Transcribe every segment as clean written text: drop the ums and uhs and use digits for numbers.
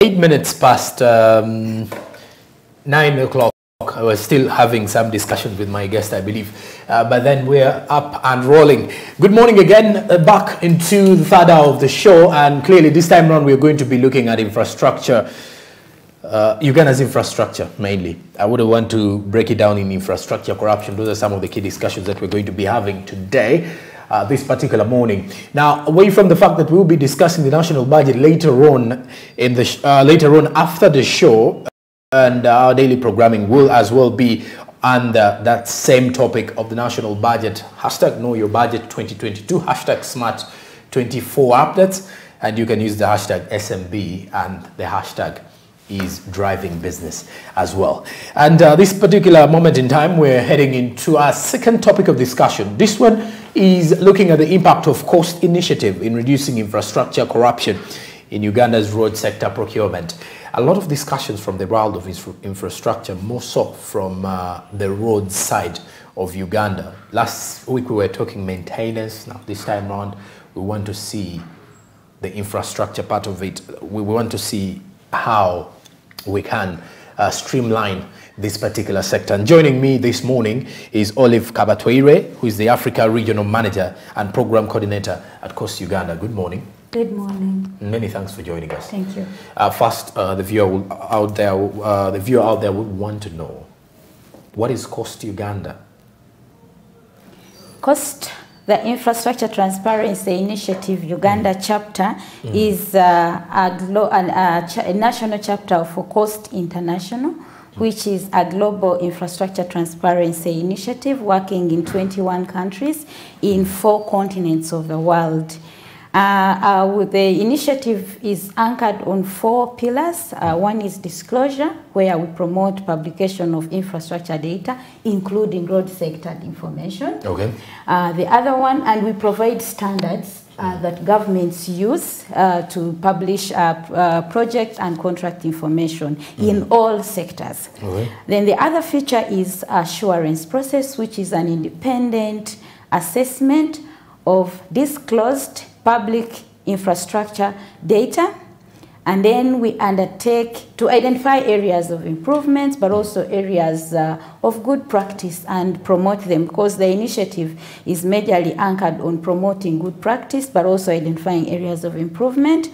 8 minutes past 9 o'clock. I was still having some discussion with my guest, I believe, but then we're up and rolling. Good morning again, back into the third hour of the show, and clearly this time around we're going to be looking at infrastructure, Uganda's infrastructure mainly. I would want to break it down in infrastructure, corruption. Those are some of the key discussions that we're going to be having today. This particular morning. Now, away from the fact that we'll be discussing the national budget later on in the after the show, and our daily programming will as well be under that same topic of the national budget. Hashtag Know Your Budget 2022, hashtag Smart24 updates, and you can use the hashtag SMB and the hashtag is driving business as well. And this particular moment in time, we're heading into our second topic of discussion. This one is looking at the impact of cost initiative in reducing infrastructure corruption in Uganda's road sector procurement. A lot of discussions from the world of infrastructure, more so from the road side of Uganda. Last week we were talking maintenance. Now this time around we want to see the infrastructure part of it. We want to see how we can streamline this particular sector. And joining me this morning is Olive Kabatweire, who is the Africa Regional Manager and Program Coordinator at Coast Uganda. Good morning. Good morning. Many thanks for joining us. Thank you. First, the viewer out there would want to know, what is Coast Uganda? Coast, the Infrastructure Transparency Initiative Uganda chapter is a national chapter for Coast International, which is a global infrastructure transparency initiative working in 21 countries in 4 continents of the world. The initiative is anchored on 4 pillars. One is disclosure, where we promote publication of infrastructure data, including road sector information. Okay. The other one, and we provide standards that governments use to publish project and contract information in all sectors. Okay. Then the other feature is assurance process, which is an independent assessment of disclosed public infrastructure data, and then we undertake to identify areas of improvement, but also areas of good practice and promote them, because the initiative is majorly anchored on promoting good practice, but also identifying areas of improvement.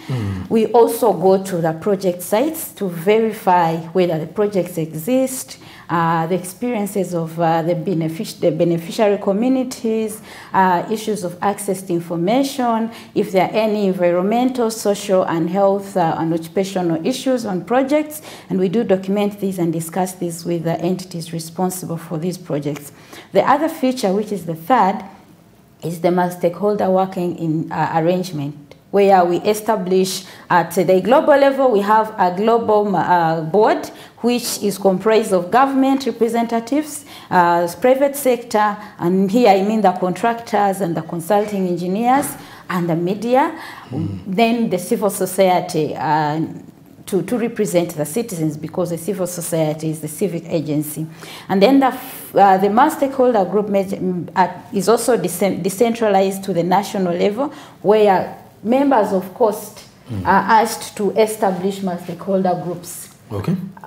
We also go to the project sites to verify whether the projects exist, the experiences of the beneficiary communities, issues of access to information, if there are any environmental, social, and health and occupational issues on projects, and we do document these and discuss these with the entities responsible for these projects. The other feature, which is the third, is the multi-stakeholder working in arrangement, where we establish at the global level, we have a global board, which is comprised of government representatives, private sector, and here I mean the contractors and the consulting engineers, and the media, then the civil society, to represent the citizens, because the civil society is the civic agency. And then the multi-stakeholder group is also decentralized to the national level, where members of COST are asked to establish multi-stakeholder groups,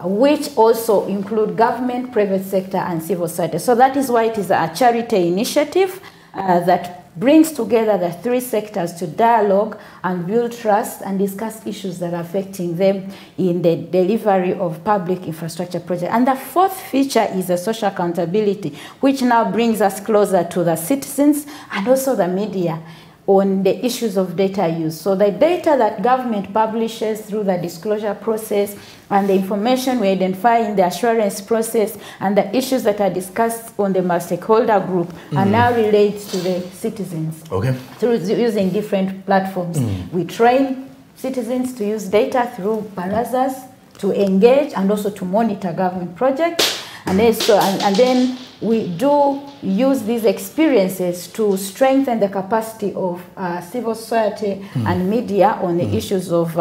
which also include government, private sector, and civil society. So that is why it is a charity initiative that brings together the 3 sectors to dialogue and build trust and discuss issues that are affecting them in the delivery of public infrastructure projects. And the 4th feature is the social accountability, which now brings us closer to the citizens and also the media on the issues of data use. So the data that government publishes through the disclosure process and the information we identify in the assurance process and the issues that are discussed on the multi-stakeholder group are now related to the citizens through using different platforms. We train citizens to use data through barazas, to engage and also to monitor government projects. And then we do use these experiences to strengthen the capacity of civil society and media on the issues of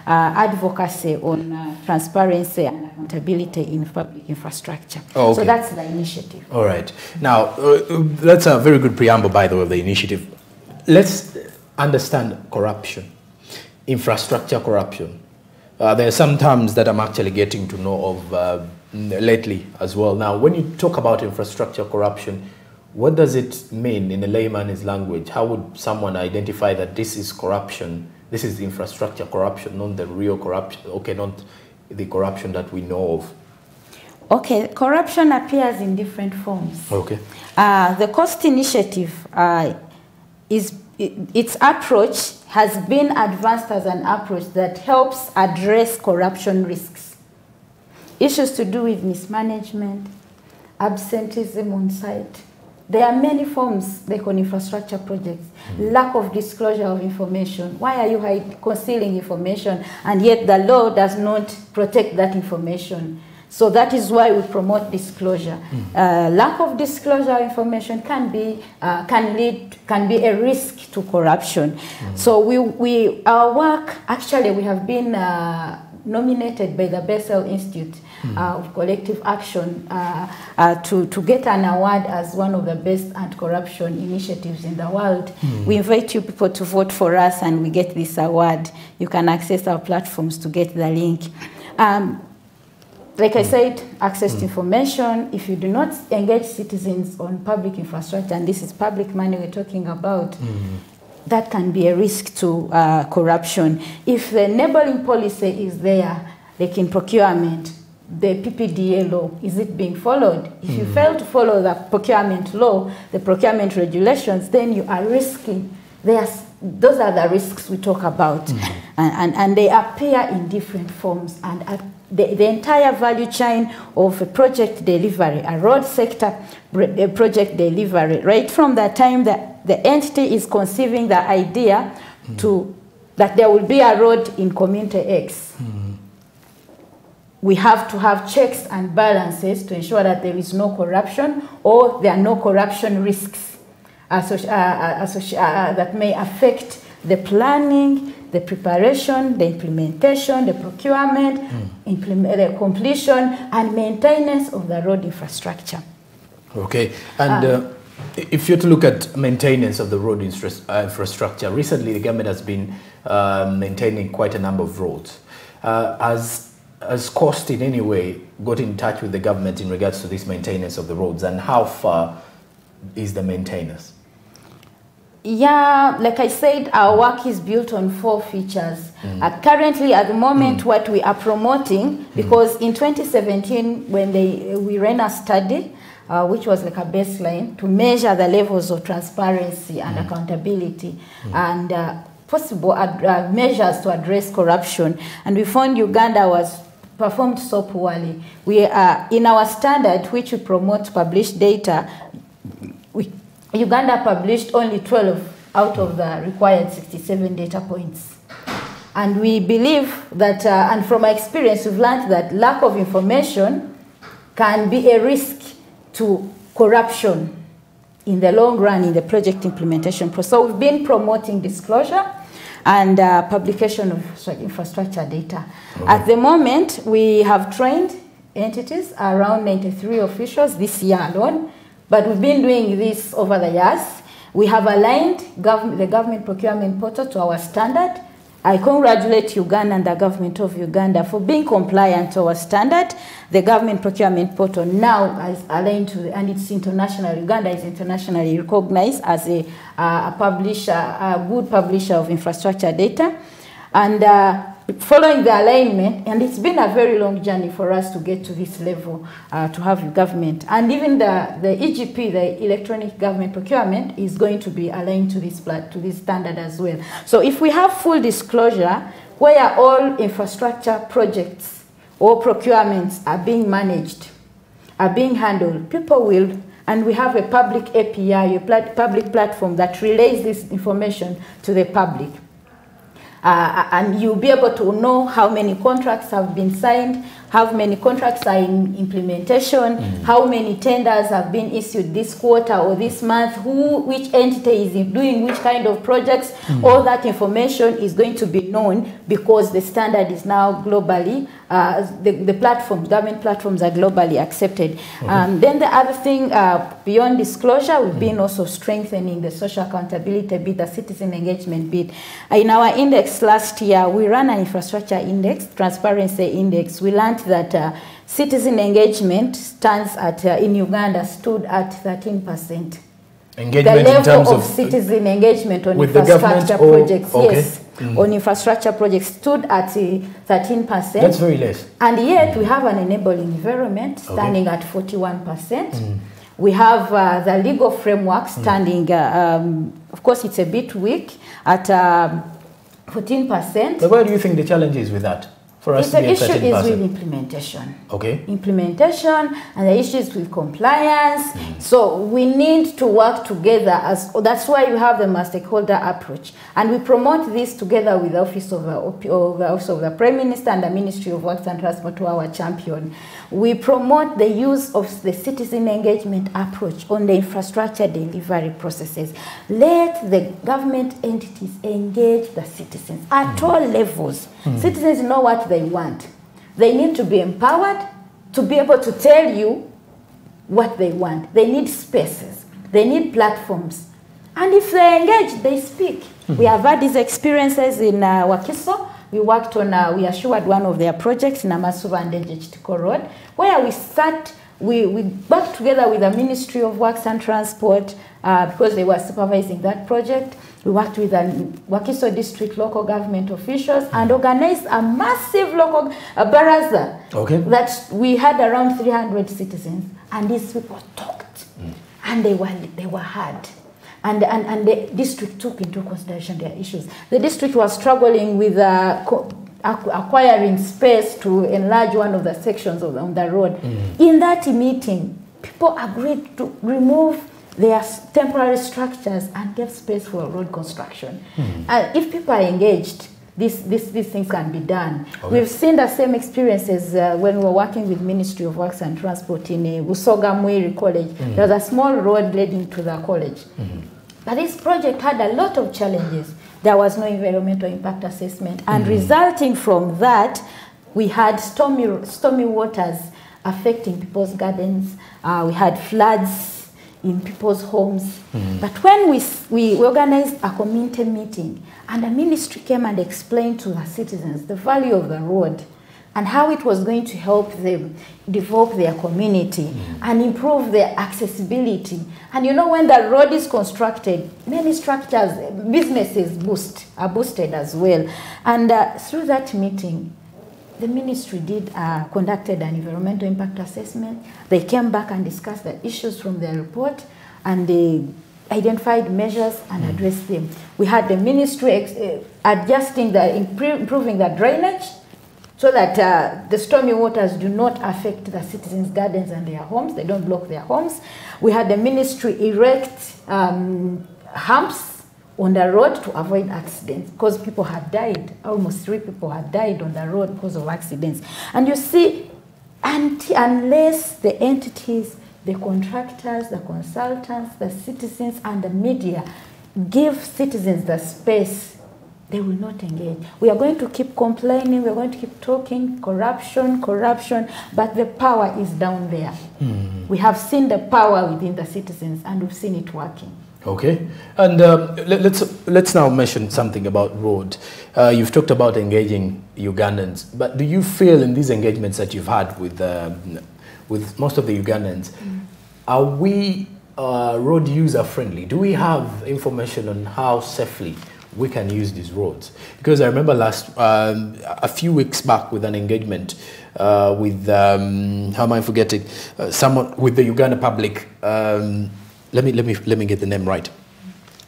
advocacy on transparency and accountability in public infrastructure. So that's the initiative. All right. Now, that's a very good preamble, by the way, of the initiative. Let's understand corruption, infrastructure corruption. there are some terms that I'm actually getting to know of lately as well. Now, when you talk about infrastructure corruption, what does it mean in a layman's language? How would someone identify that this is corruption, this is infrastructure corruption, not the real corruption, okay, not the corruption that we know of? Okay, corruption appears in different forms. Okay. The COST initiative, its approach has been advanced as an approach that helps address corruption risks. Issues to do with mismanagement, absenteeism on site. There are many forms, like on infrastructure projects. Lack of disclosure of information. Why are you concealing information and yet the law does not protect that information? So that is why we promote disclosure. Lack of disclosure of information can be a risk to corruption. So our work, actually we have been nominated by the Bessel Institute of Collective Action to get an award as one of the best anti-corruption initiatives in the world. We invite you people to vote for us and we get this award. You can access our platforms to get the link. Like I said, access to information. If you do not engage citizens on public infrastructure, and this is public money we're talking about, that can be a risk to corruption. If the enabling policy is there, like in procurement, the PPDA law, is it being followed? If you fail to follow the procurement law, the procurement regulations, then you are risking. Those are the risks we talk about. And they appear in different forms. And the entire value chain of a project delivery, a road sector project delivery, right from the time that the entity is conceiving the idea to that there will be a road in community X. We have to have checks and balances to ensure that there is no corruption or there are no corruption risks that may affect the planning, the preparation, the implementation, the procurement, the completion, and maintenance of the road infrastructure. Okay, and if you're to look at maintenance of the road infrastructure, recently the government has been maintaining quite a number of roads. Has COST in any way got in touch with the government in regards to this maintenance of the roads, and how far is the maintenance? Yeah, like I said, our work is built on 4 features. Currently, at the moment, what we are promoting, because in 2017, when we ran a study, which was like a baseline to measure the levels of transparency and accountability and possible measures to address corruption, and we found Uganda performed so poorly. We in our standard, which we promote published data, Uganda published only 12 out of the required 67 data points. And we believe that, and from my experience, we've learned that lack of information can be a risk to corruption in the long run in the project implementation process. So we've been promoting disclosure and publication of infrastructure data. At the moment, we have trained entities, around 93 officials this year alone. But we've been doing this over the years. We have aligned the government procurement portal to our standard. I congratulate Uganda and the government of Uganda for being compliant to our standard. The government procurement portal now is aligned to, and it's international. Uganda is internationally recognized as a good publisher of infrastructure data. And following the alignment, and it's been a very long journey for us to get to this level, to have government. And even the EGP, the electronic government procurement, is going to be aligned to this standard as well. So if we have full disclosure, where all infrastructure projects or procurements are being managed, are being handled, people will, and we have a public API, a public platform that relays this information to the public. And you'll be able to know how many contracts have been signed, how many contracts are in implementation, how many tenders have been issued this quarter or this month, which entity is doing which kind of projects. All that information is going to be known because the standard is now globally, the platforms, government platforms are globally accepted. Then the other thing, beyond disclosure, we've been also strengthening the social accountability bit, the citizen engagement bit. In our index last year, we ran an infrastructure index, transparency index. We learned that citizen engagement stands at, in Uganda, stood at 13%. Engagement the level in terms of citizen engagement on with infrastructure projects, okay. yes, on infrastructure projects stood at 13%. That's very less. And yet we have an enabling environment standing at 41%. We have the legal framework standing, of course it's a bit weak, at 14%. But where do you think the challenge is with that? For us The issue is with implementation. Okay. Implementation, and the issues with compliance. So we need to work together. That's why you have the multi-stakeholder approach. And we promote this together with the Office of the Prime Minister and the Ministry of Works and Transport, to our champion. We promote the use of the citizen engagement approach on the infrastructure delivery processes. Let the government entities engage the citizens at all levels. Citizens know what they want. They need to be empowered to be able to tell you what they want. They need spaces. They need platforms. And if they engage, they speak. We have had these experiences in Wakiso. We worked on, we assured one of their projects in Amasuba and Ejitiko Road, where we worked together with the Ministry of Works and Transport because they were supervising that project. We worked with the Wakiso District local government officials and organized a massive local baraza that we had around 300 citizens. And these people talked and they were heard. And the district took into consideration their issues. The district was struggling with acquiring space to enlarge one of the sections on the road. In that meeting, people agreed to remove their temporary structures and give space for road construction. And if people are engaged, these things can be done. We've seen the same experiences when we were working with Ministry of Works and Transport in Busoga Mwiri College. There was a small road leading to the college. But this project had a lot of challenges. There was no environmental impact assessment. And resulting from that, we had stormy waters affecting people's gardens. We had floods in people's homes. But when we organized a community meeting, and the ministry came and explained to the citizens the value of the road and how it was going to help them develop their community and improve their accessibility. And you know, when the road is constructed, many structures, businesses are boosted as well. And through that meeting, the ministry conducted an environmental impact assessment. They came back and discussed the issues from their report, and they identified measures and addressed them. We had the ministry adjusting improving the drainage so that the stormy waters do not affect the citizens' gardens and their homes. They don't block their homes. We had the ministry erect humps on the road to avoid accidents, because people had died. Almost 3 people had died on the road because of accidents. And you see, unless the entities, the contractors, the consultants, the citizens, and the media give citizens the space, they will not engage. We are going to keep complaining, we are going to keep talking, corruption, but the power is down there. We have seen the power within the citizens, and we've seen it working. Okay, and let's now mention something about road. You've talked about engaging Ugandans, but do you feel in these engagements that you've had with most of the Ugandans, are we road user friendly? Do we have information on how safely we can use these roads? Because I remember a few weeks back with an engagement with how am I forgetting, someone with the Uganda Public. Let me get the name right.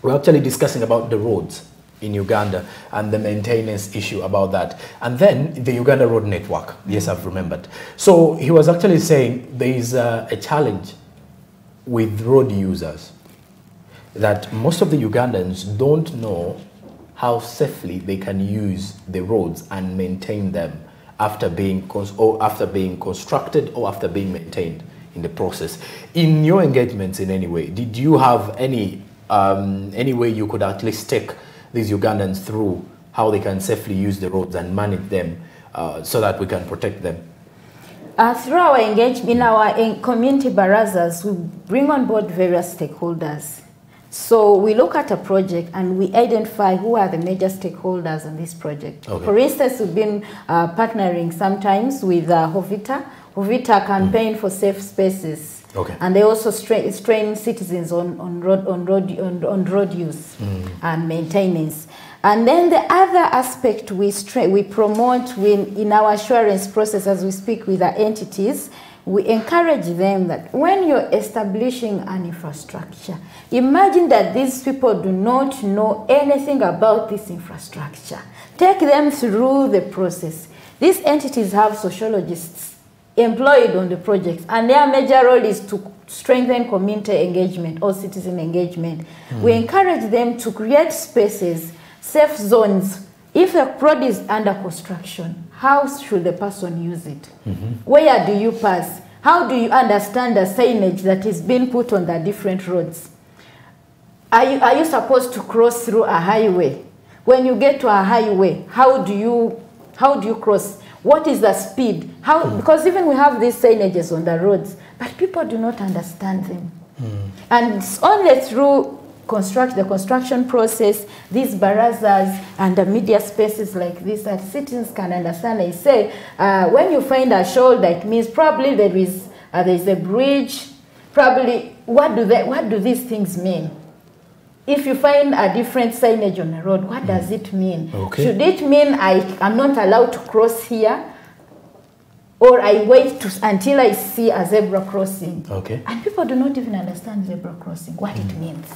We're actually discussing about the roads in Uganda and the maintenance issue about that. And then the Uganda Road Network. Yes, I've remembered. So he was actually saying there is a challenge with road users, that most of the Ugandans don't know how safely they can use the roads and maintain them after being constructed or after being maintained in the process. In your engagements in any way, did you have any way you could at least take these Ugandans through how they can safely use the roads and manage them so that we can protect them? Through our engagement in our community barazas, we bring on board various stakeholders. So we look at a project and we identify who are the major stakeholders on this project. Okay. For instance, we've been partnering sometimes with Hovita campaign for safe spaces. Okay. And they also train citizens on road use and maintenance. And then the other aspect we promote in our assurance process as we speak with our entities, we encourage them that when you're establishing an infrastructure, imagine that these people do not know anything about this infrastructure. Take them through the process. These entities have sociologists employed on the projects, and their major role is to strengthen community engagement or citizen engagement. We encourage them to create spaces, safe zones. If a road is under construction, how should the person use it? Where do you pass? How do you understand the signage that is being put on the different roads? Are you supposed to cross through a highway? When you get to a highway, how do you cross? What is the speed? Because even we have these signages on the roads, but people do not understand them. And it's only through the construction process, these barazas and the media spaces like this that citizens can understand. They say, when you find a shoulder, it means probably there is a bridge. Probably, what do these things mean? If you find a different signage on the road, what does it mean? Okay. Should it mean I am not allowed to cross here? Or I wait until I see a zebra crossing? Okay. And people do not even understand zebra crossing, what it means.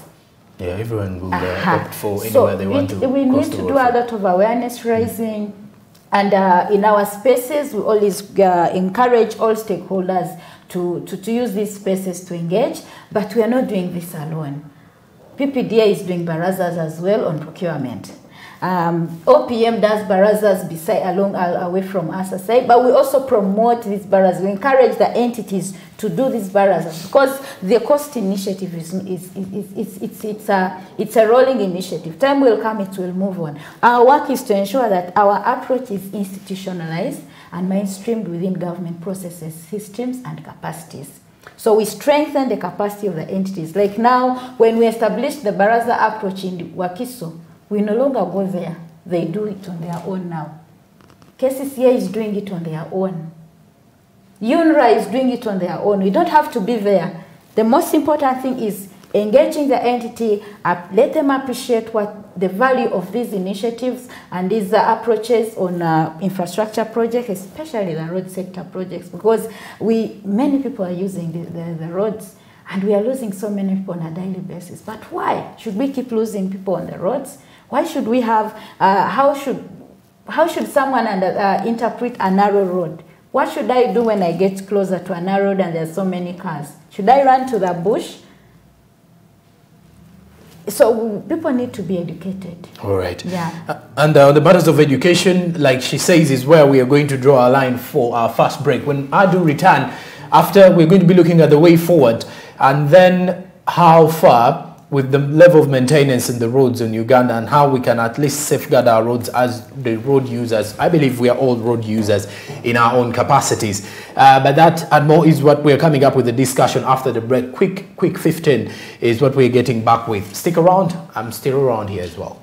Yeah, everyone will opt for anywhere they want to. We need to do a lot of awareness raising. And in our spaces, we always encourage all stakeholders to use these spaces to engage. But we are not doing this alone. PPDA is doing barazas as well on procurement. OPM does barazas away from us aside, but we also promote these barazas. We encourage the entities to do these barazas because the cost initiative it's a rolling initiative. Time will come, it will move on. Our work is to ensure that our approach is institutionalized and mainstreamed within government processes, systems, and capacities. So we strengthen the capacity of the entities. Like now, when we established the baraza approach in Wakiso, we no longer go there. They do it on their own now. KCCA is doing it on their own. UNRWA is doing it on their own. We don't have to be there. The most important thing is engaging the entity, let them appreciate what the value of these initiatives and these approaches on infrastructure projects, especially the road sector projects, because many people are using the roads, and we are losing so many people on a daily basis. But why should we keep losing people on the roads? Why should we have, how should someone interpret a narrow road? What should I do when I get closer to a narrow road and there's so many cars? Should I run to the bush? So people need to be educated. All right. Yeah. And the matters of education, like she says, is where we are going to draw a line for our first break. When I do return, after we're going to be looking at the way forward and then how far with the level of maintenance in the roads in Uganda and how we can at least safeguard our roads as the road users. I believe we are all road users in our own capacities. But that and more is what we're coming up with the discussion after the break. Quick 15 is what we're getting back with. Stick around. I'm still around here as well.